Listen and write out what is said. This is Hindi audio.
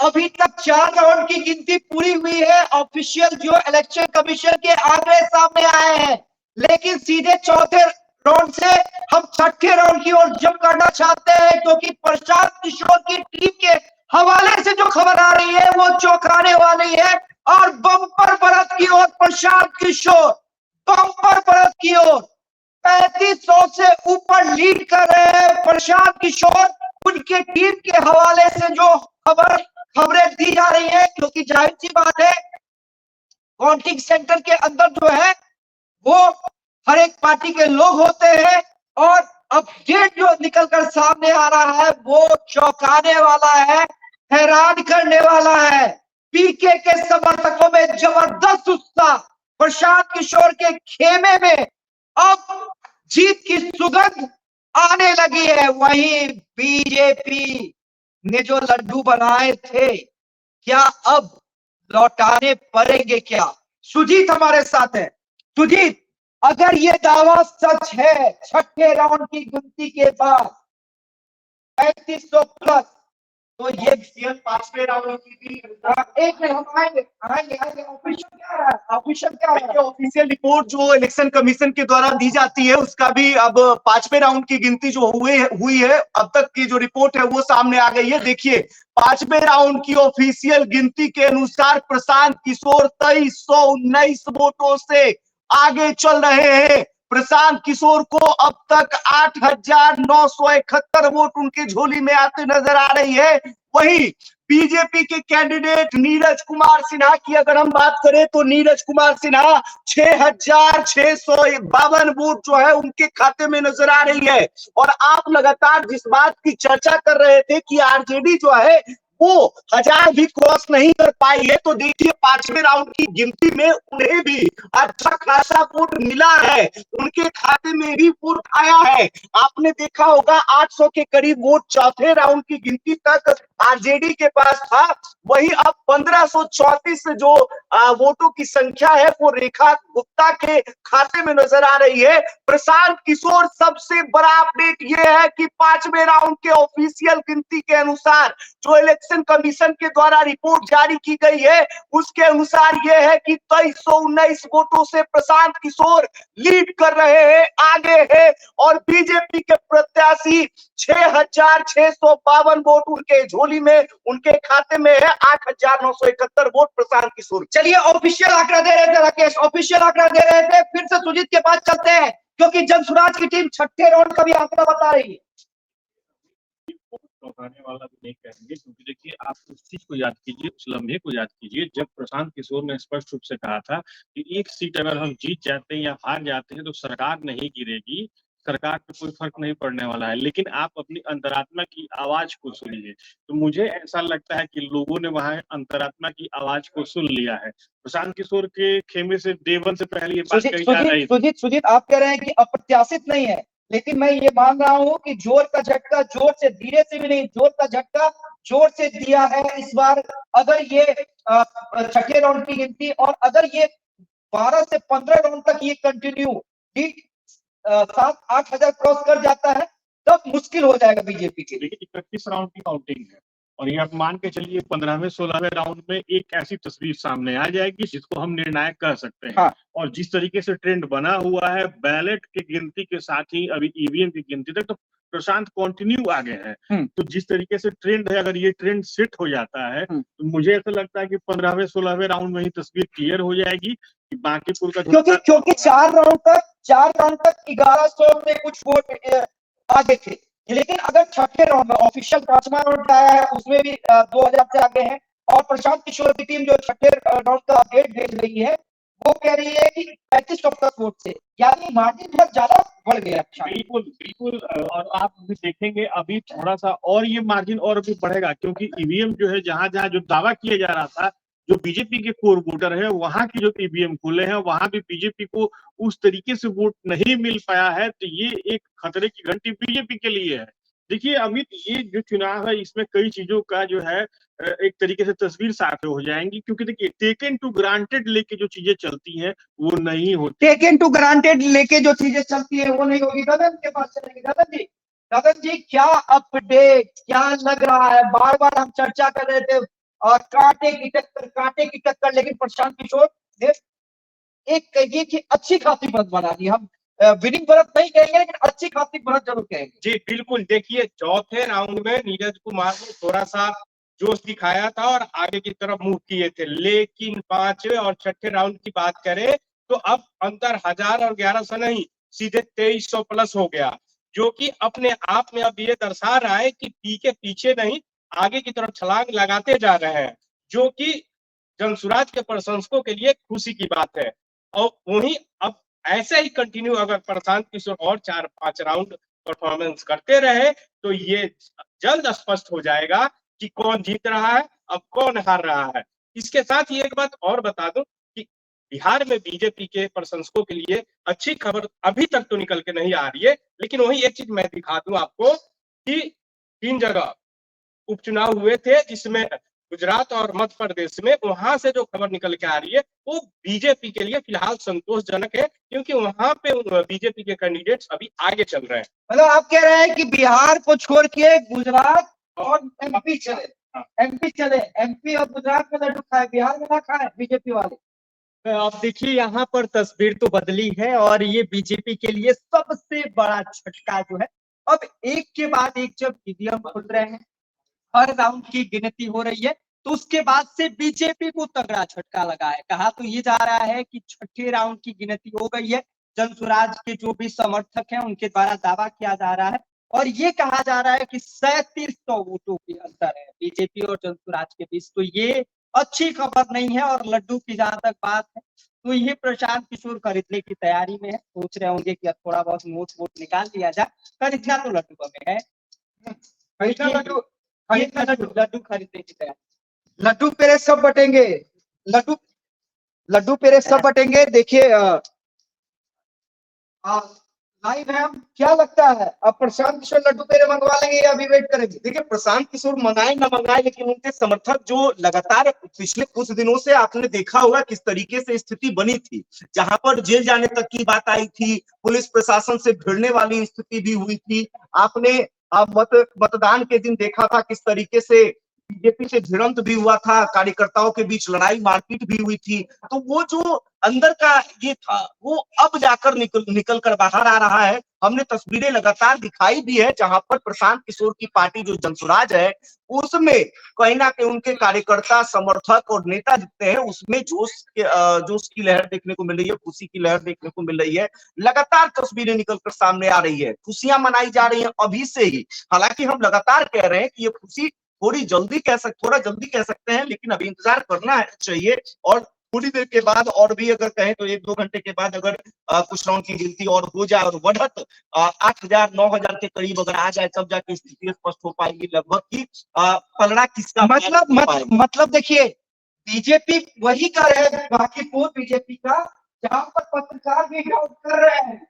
अभी तक 4 राउंड की गिनती पूरी हुई है। ऑफिशियल जो इलेक्शन कमीशन के आंकड़े सामने आए हैं, लेकिन सीधे चौथे राउंड से हम छठे राउंड की ओर जंप करना चाहते हैं, क्योंकि प्रशांत किशोर की टीम के हवाले से जो खबर आ रही है वो चौंकाने वाली है। और बम्पर बढ़त की ओर प्रशांत किशोर, बम्पर बढ़त की ओर 3500 से ऊपर लीड कर रहे हैं प्रशांत किशोर। उनके टीम के हवाले से जो खबरें दी जा रही है, क्योंकि जाहिर सी बात है काउंटिंग सेंटर के अंदर जो है वो हर एक पार्टी के लोग होते हैं, और अपडेट जो निकलकर सामने आ रहा है वो चौंकाने वाला है, हैरान करने वाला है। पीके के समर्थकों में जबरदस्त उत्साह, प्रशांत किशोर के खेमे में अब जीत की सुगंध आने लगी है। वहीं बीजेपी ने जो लड्डू बनाए थे, क्या अब लौटाने पड़ेंगे क्या? सुजीत हमारे साथ है। सुजीत, अगर ये दावा सच है, छठे राउंड की गिनती के बाद 3500 प्लस, तो ये ऑफिशियल 5वें राउंड की भी एक मिनट हम आएंगे ऑफिशियल क्या है, ऑफिशियल रिपोर्ट जो इलेक्शन कमीशन के द्वारा दी जाती है उसका भी अब 5वें राउंड की गिनती जो हुई है, अब तक की जो रिपोर्ट है वो सामने आ गई है। देखिए 5वें राउंड की ऑफिशियल गिनती के अनुसार प्रशांत किशोर 2319 वोटों से आगे चल रहे हैं। प्रशांत किशोर को अब तक 8,971 वोट उनके झोली में आते नजर आ रही है। वहीं बीजेपी के कैंडिडेट नीरज कुमार सिन्हा की अगर हम बात करें तो नीरज कुमार सिन्हा 6,652 वोट जो है उनके खाते में नजर आ रही है। और आप लगातार जिस बात की चर्चा कर रहे थे कि आरजेडी जो है वो 1000 भी क्रॉस नहीं कर पाई है, तो देखिए 5वें राउंड की गिनती में उन्हें भी अच्छा खासा वोट मिला है, उनके खाते में भी वोट आया है। आपने देखा होगा 800 के करीब वोट चौथे राउंड की गिनती तक आरजेडी के पास था, वही अब 1534 जो वोटों की संख्या है वो रेखा गुप्ता के खाते में नजर आ रही है। प्रशांत किशोर, सबसे बड़ा अपडेट यह है कि 5वें राउंड के ऑफिशियल गिनती के अनुसार जो इलेक्शन कमीशन के द्वारा रिपोर्ट जारी की गई है उसके अनुसार यह है कि 2319 वोटों से प्रशांत किशोर लीड कर रहे हैं, आगे है। और बीजेपी के प्रत्याशी 6,652 वोट उनके झोली में, उनके खाते में है 8,971 वोट प्रशांत किशोर। चलिए ऑफिशियल आंकड़ा दे रहे थे राकेश, ऑफिशियल आंकड़ा दे रहे थे, फिर से सुजीत के पास चलते हैं, क्योंकि जन स्वराज की टीम छठे राउंड का भी आंकड़ा बता रही है। चौंकाने वाला भी नहीं कहेंगे, क्योंकि देखिए आप उस चीज को याद कीजिए, उस लम्हे को याद कीजिए जब प्रशांत किशोर ने स्पष्ट रूप से कहा था कि एक सीट अगर हम जीत जाते हैं या हार जाते हैं तो सरकार नहीं गिरेगी, सरकार पे कोई फर्क नहीं पड़ने वाला है। लेकिन आप अपनी अंतरात्मा की आवाज को सुनिए, तो मुझे ऐसा लगता है कि लोगों ने वहां अंतरात्मा की आवाज को सुन लिया है। प्रशांत किशोर के खेमे से देवन से पहले ये बात कही जा रही थी। सुजीत आप कह रहे हैं कि अप्रत्याशित नहीं है, लेकिन मैं ये मान रहा हूं कि जोर का झटका जोर से, धीरे से भी नहीं, जोर का झटका जोर से दिया है इस बार। अगर ये छठे राउंड की गिनती और अगर ये 12 से 15 राउंड तक ये कंटिन्यू 7-8 हजार क्रॉस कर जाता है तब मुश्किल हो जाएगा बीजेपी के लिए। 31 राउंड की काउंटिंग है और ये आप मान के चलिए 15वें 16वें राउंड में एक ऐसी तस्वीर सामने आ जाएगी जिसको हम निर्णायक कह सकते हैं। हाँ। और जिस तरीके से ट्रेंड बना हुआ है बैलेट की गिनती के साथ ही अभी ईवीएम की गिनती तक, तो प्रशांत कंटिन्यू आगे है। तो जिस तरीके से ट्रेंड है, अगर ये ट्रेंड सेट हो जाता है तो मुझे ऐसा लगता है कि 15वें 16वें राउंड में ही तस्वीर क्लियर हो जाएगी कि बांकीपुर का, क्योंकि 4 राउंड तक 1100 में कुछ वोट आगे थे, लेकिन अगर छठे राउंड में ऑफिशियल 5वां राउंड आया है उसमें भी 2000 से आगे हैं। और प्रशांत किशोर की टीम जो छठे राउंड का अपडेट भेज रही है वो कह रही है कि 3500 प्लस वोट से, यानी मार्जिन बहुत ज्यादा बढ़ गया। बिल्कुल। और आप भी देखेंगे अभी थोड़ा सा और ये मार्जिन और भी बढ़ेगा, क्योंकि ईवीएम जो है जहां जहां जो दावा किया जा रहा था, जो बीजेपी के कोर वोटर है वहां की जो ईवीएम खुले हैं वहां भी बीजेपी को उस तरीके से वोट नहीं मिल पाया है। तो ये एक खतरे की घंटी बीजेपी के लिए है। देखिए अमित, ये जो चुनाव है इसमें कई चीजों का जो है एक तरीके से तस्वीर साफ हो जाएंगी, क्योंकि देखिए टेकन टू ग्रांटेड लेके जो चीजें चलती हैं वो नहीं होती। टेकन टू ग्रांटेड लेके जो चीजें चलती है वो नहीं होगी। गगन के पास चलेंगे। गगन जी क्या अपडेट, क्या लग रहा है? बार बार हम चर्चा कर रहे थे कांटे की टक्कर, लेकिन प्रशांत किशोर ने एक कहिए कि अच्छी खासी बढ़त बना दी। हम विनिंग बढ़त नहीं कहेंगे, लेकिन अच्छी खासी बढ़त जरूर कहेंगे। जी बिल्कुल, देखिए चौथे राउंड में नीरज कुमार ने थोड़ा सा जोश दिखाया था और आगे की तरफ मूव किए थे, लेकिन पांचवें और छठे राउंड की बात करें तो अब अंतर 1000 और 1100 नहीं, सीधे 2300 प्लस हो गया, जो कि अपने आप में अब ये दर्शा रहा है कि पी के पीछे नहीं, आगे की तरफ छलांग लगाते जा रहे हैं, जो कि जंसुराज के प्रशंसकों के लिए खुशी की बात है। और वहीं अब ऐसे ही कंटिन्यू अगर प्रशांत किशोर और 4-5 राउंड परफॉर्मेंस करते रहे तो ये जल्द स्पष्ट हो जाएगा कि कौन जीत रहा है, अब कौन हार रहा है। इसके साथ ही एक बात और बता दूं कि बिहार में बीजेपी के प्रशंसकों के लिए अच्छी खबर अभी तक तो निकल के नहीं आ रही है, लेकिन वही एक चीज मैं दिखा दूं आपको कि 3 जगह उपचुनाव हुए थे, जिसमें गुजरात और मध्य प्रदेश में, वहां से जो खबर निकल के आ रही है वो बीजेपी के लिए फिलहाल संतोषजनक है, क्योंकि वहां पे बीजेपी के कैंडिडेट्स अभी आगे चल रहे हैं। मतलब आप कह रहे हैं कि बिहार को छोड़ के गुजरात और एमपी चले, एमपी और गुजरात में लड्डू खाए, बिहार में ना खाए बीजेपी वाले। अब देखिए यहाँ पर तस्वीर तो बदली है और ये बीजेपी के लिए सबसे बड़ा झटका जो है, अब एक के बाद एक जब ईवीएम खुल रहे हैं, हर राउंड की गिनती हो रही है, तो उसके बाद से बीजेपी को तगड़ा झटका लगा है। कहा तो ये जा रहा है कि छठे राउंड की गिनती हो गई है, जंसुराज के जो भी समर्थक हैं उनके द्वारा दावा किया जा रहा है और ये कहा जा रहा है कि 3700 वोटों के अंतर है बीजेपी और जंसुराज के बीच। तो ये अच्छी खबर नहीं है। और लड्डू की जहां तक बात है तो ये प्रशांत किशोर खरीदने की तैयारी में है, सोच रहे होंगे कि अब थोड़ा बहुत नोट वोट निकाल लिया जाए। खरीदना तो लड्डू में है, लड्डू खरीदने की तैयारी। लड्डू पेरे सब बटेंगे, लड्डू पेरे सब बटेंगे। देखिए लाइव है, क्या लगता है अब प्रशांत किशोर लड्डू पेरे मंगवा लेंगे या अभी वेट करेंगे? देखिए प्रशांत किशोर मंगाए ना मंगाए, लेकिन उनके समर्थक जो लगातार पिछले कुछ दिनों से आपने देखा होगा किस तरीके से स्थिति बनी थी, जहां पर जेल जाने तक की बात आई थी, पुलिस प्रशासन से भिड़ने वाली स्थिति भी हुई थी। आपने मतदान के दिन देखा था किस तरीके से बीजेपी से भिड़ंत भी हुआ था, कार्यकर्ताओं के बीच लड़ाई मारपीट भी हुई थी। तो वो जो अंदर का ये था वो अब जाकर निकल कर बाहर आ रहा है। हमने तस्वीरें लगातार दिखाई भी है जहां पर प्रशांत किशोर की पार्टी जो जंसुराज है उसमें कहीं ना कहीं उनके कार्यकर्ता, समर्थक और नेता जितने हैं उसमें जोश की लहर देखने को मिल रही है, खुशी की लहर देखने को मिल रही है। लगातार तस्वीरें निकलकर सामने आ रही है, खुशियां मनाई जा रही है अभी से ही। हालांकि हम लगातार कह रहे हैं कि ये खुशी थोड़ा जल्दी कह सकते हैं, लेकिन अभी इंतजार करना चाहिए। और थोड़ी देर के बाद और भी अगर कहें तो 1-2 घंटे के बाद अगर कुछ राउंड की गिनती और हो जाए और बढ़त 8000-9000 के करीब अगर आ जाए, तब जाके स्थिति स्पष्ट हो पाएगी लगभग की पलड़ा किसका। मतलब देखिए बीजेपी वही कर रहे हैं, बाकी पूर्व बीजेपी का, जहां पर पत्रकार भी विरोध कर रहे हैं